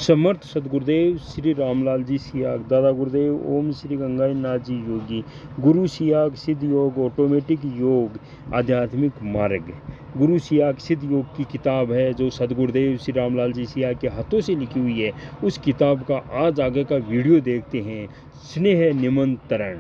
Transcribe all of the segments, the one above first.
समर्थ सदगुरुदेव श्री रामलाल जी सियाग दादा गुरुदेव ओम श्री गंगाई नाथ जी योगी गुरु सियाग सिद्ध योग ऑटोमेटिक योग आध्यात्मिक मार्ग। गुरु सियाग सिद्ध योग की किताब है जो सदगुरुदेव श्री रामलाल जी सियाग के हाथों से लिखी हुई है। उस किताब का आज आगे का वीडियो देखते हैं। स्नेह निमंत्रण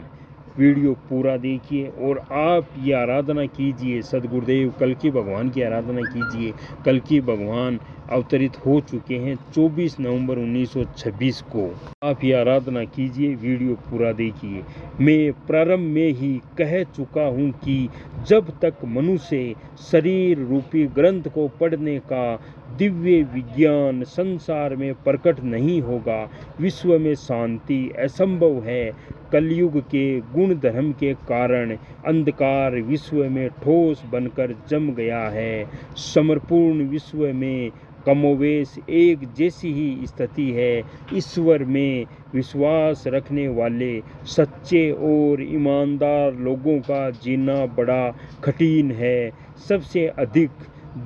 वीडियो पूरा देखिए और आप ये आराधना कीजिए। सदगुरुदेव कल की भगवान की आराधना कीजिए। कल की भगवान अवतरित हो चुके हैं 24 नवंबर 1926 को। आप ये आराधना कीजिए, वीडियो पूरा देखिए। मैं प्रारंभ में ही कह चुका हूँ कि जब तक मनुष्य शरीर रूपी ग्रंथ को पढ़ने का दिव्य विज्ञान संसार में प्रकट नहीं होगा, विश्व में शांति असंभव है। कलयुग के गुण धर्म के कारण अंधकार विश्व में ठोस बनकर जम गया है। समर्पूर्ण विश्व में कमोवेश एक जैसी ही स्थिति है। ईश्वर में विश्वास रखने वाले सच्चे और ईमानदार लोगों का जीना बड़ा कठिन है। सबसे अधिक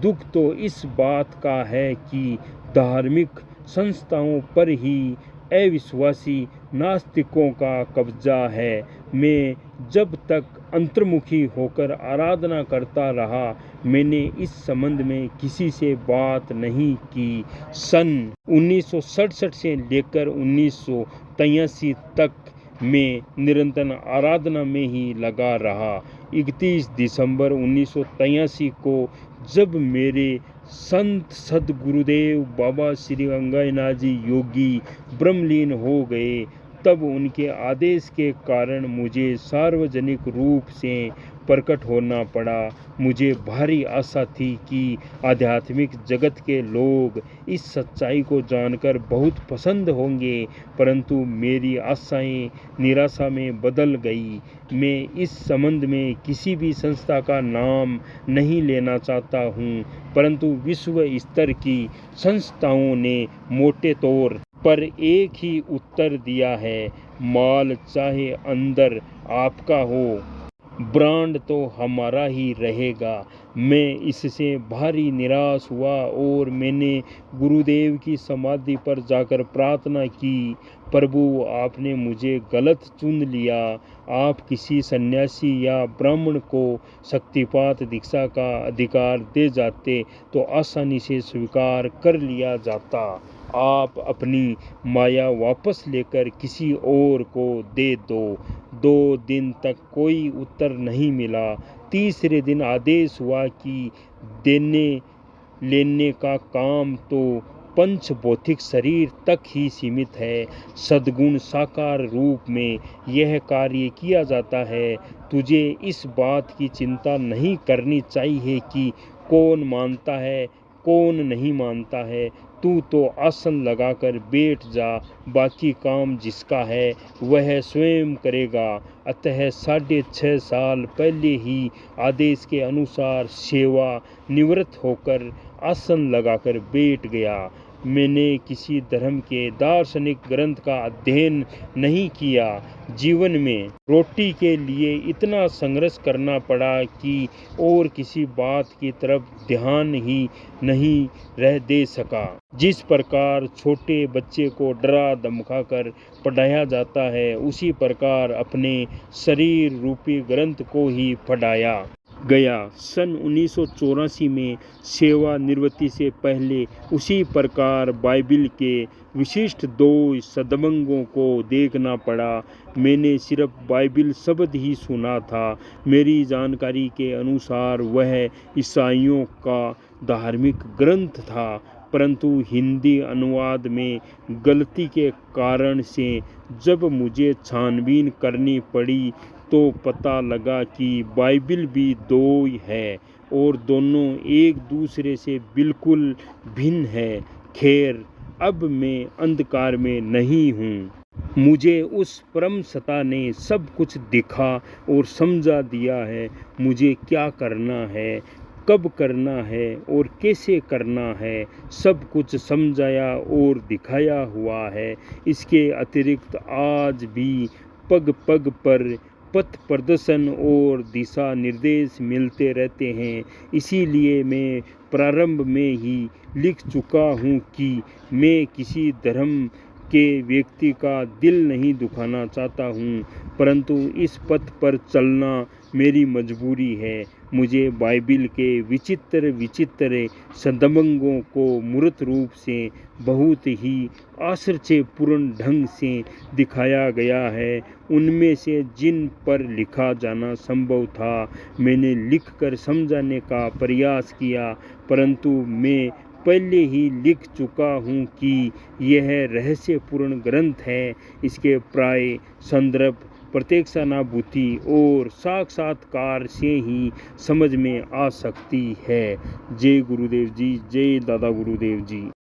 दुख तो इस बात का है कि धार्मिक संस्थाओं पर ही अविश्वासी नास्तिकों का कब्जा है। मैं जब तक अंतर्मुखी होकर आराधना करता रहा, मैंने इस संबंध में किसी से बात नहीं की। सन 1967 से लेकर 1983 तक मैं निरंतर आराधना में ही लगा रहा। 31 दिसंबर 1983 को जब मेरे संत सदगुरुदेव बाबा श्री गंगाईनाथ जी योगी ब्रह्मलीन हो गए, तब उनके आदेश के कारण मुझे सार्वजनिक रूप से प्रकट होना पड़ा। मुझे भारी आशा थी कि आध्यात्मिक जगत के लोग इस सच्चाई को जानकर बहुत पसंद होंगे, परंतु मेरी आशाएं निराशा में बदल गई। मैं इस संबंध में किसी भी संस्था का नाम नहीं लेना चाहता हूं, परंतु विश्व स्तर की संस्थाओं ने मोटे तौर पर एक ही उत्तर दिया है, माल चाहे अंदर आपका हो, ब्रांड तो हमारा ही रहेगा। मैं इससे भारी निराश हुआ और मैंने गुरुदेव की समाधि पर जाकर प्रार्थना की, प्रभु आपने मुझे गलत चुन लिया। आप किसी सन्यासी या ब्राह्मण को शक्तिपात दीक्षा का अधिकार दे जाते तो आसानी से स्वीकार कर लिया जाता। आप अपनी माया वापस लेकर किसी और को दे दो। 2 दिन तक कोई उत्तर नहीं मिला। तीसरे दिन आदेश हुआ कि देने लेने का काम तो पंच भौतिक शरीर तक ही सीमित है। सद्गुण साकार रूप में यह कार्य किया जाता है। तुझे इस बात की चिंता नहीं करनी चाहिए कि कौन मानता है कौन नहीं मानता है। तू तो आसन लगाकर बैठ जा, बाकी काम जिसका है वह स्वयं करेगा। अतः 6.5 साल पहले ही आदेश के अनुसार सेवा निवृत्त होकर आसन लगाकर बैठ गया। मैंने किसी धर्म के दार्शनिक ग्रंथ का अध्ययन नहीं किया। जीवन में रोटी के लिए इतना संघर्ष करना पड़ा कि और किसी बात की तरफ ध्यान ही नहीं रह दे सका। जिस प्रकार छोटे बच्चे को डरा धमकाकर पढ़ाया जाता है, उसी प्रकार अपने शरीर रूपी ग्रंथ को ही पढ़ाया गया। सन 1984 में सेवानिवृत्ति से पहले उसी प्रकार बाइबिल के विशिष्ट 2 सदमंगों को देखना पड़ा। मैंने सिर्फ बाइबिल शब्द ही सुना था। मेरी जानकारी के अनुसार वह ईसाइयों का धार्मिक ग्रंथ था, परंतु हिंदी अनुवाद में गलती के कारण से जब मुझे छानबीन करनी पड़ी तो पता लगा कि बाइबिल भी 2 है और दोनों एक दूसरे से बिल्कुल भिन्न है। खैर, अब मैं अंधकार में नहीं हूँ। मुझे उस परम सत्ता ने सब कुछ दिखा और समझा दिया है। मुझे क्या करना है, कब करना है और कैसे करना है, सब कुछ समझाया और दिखाया हुआ है। इसके अतिरिक्त आज भी पग पग पर पथ प्रदर्शन और दिशा निर्देश मिलते रहते हैं। इसीलिए मैं प्रारंभ में ही लिख चुका हूँ कि मैं किसी धर्म के व्यक्ति का दिल नहीं दुखाना चाहता हूँ, परंतु इस पथ पर चलना मेरी मजबूरी है। मुझे बाइबिल के विचित्र सदबंगों को मूर्त रूप से बहुत ही आश्चर्यपूर्ण ढंग से दिखाया गया है। उनमें से जिन पर लिखा जाना संभव था मैंने लिखकर समझाने का प्रयास किया, परंतु मैं पहले ही लिख चुका हूँ कि यह रहस्यपूर्ण ग्रंथ है। इसके प्राय संदर्भ प्रत्यक्षानुभूति और साक्षात्कार से ही समझ में आ सकती है। जय गुरुदेव जी, जय दादा गुरुदेव जी।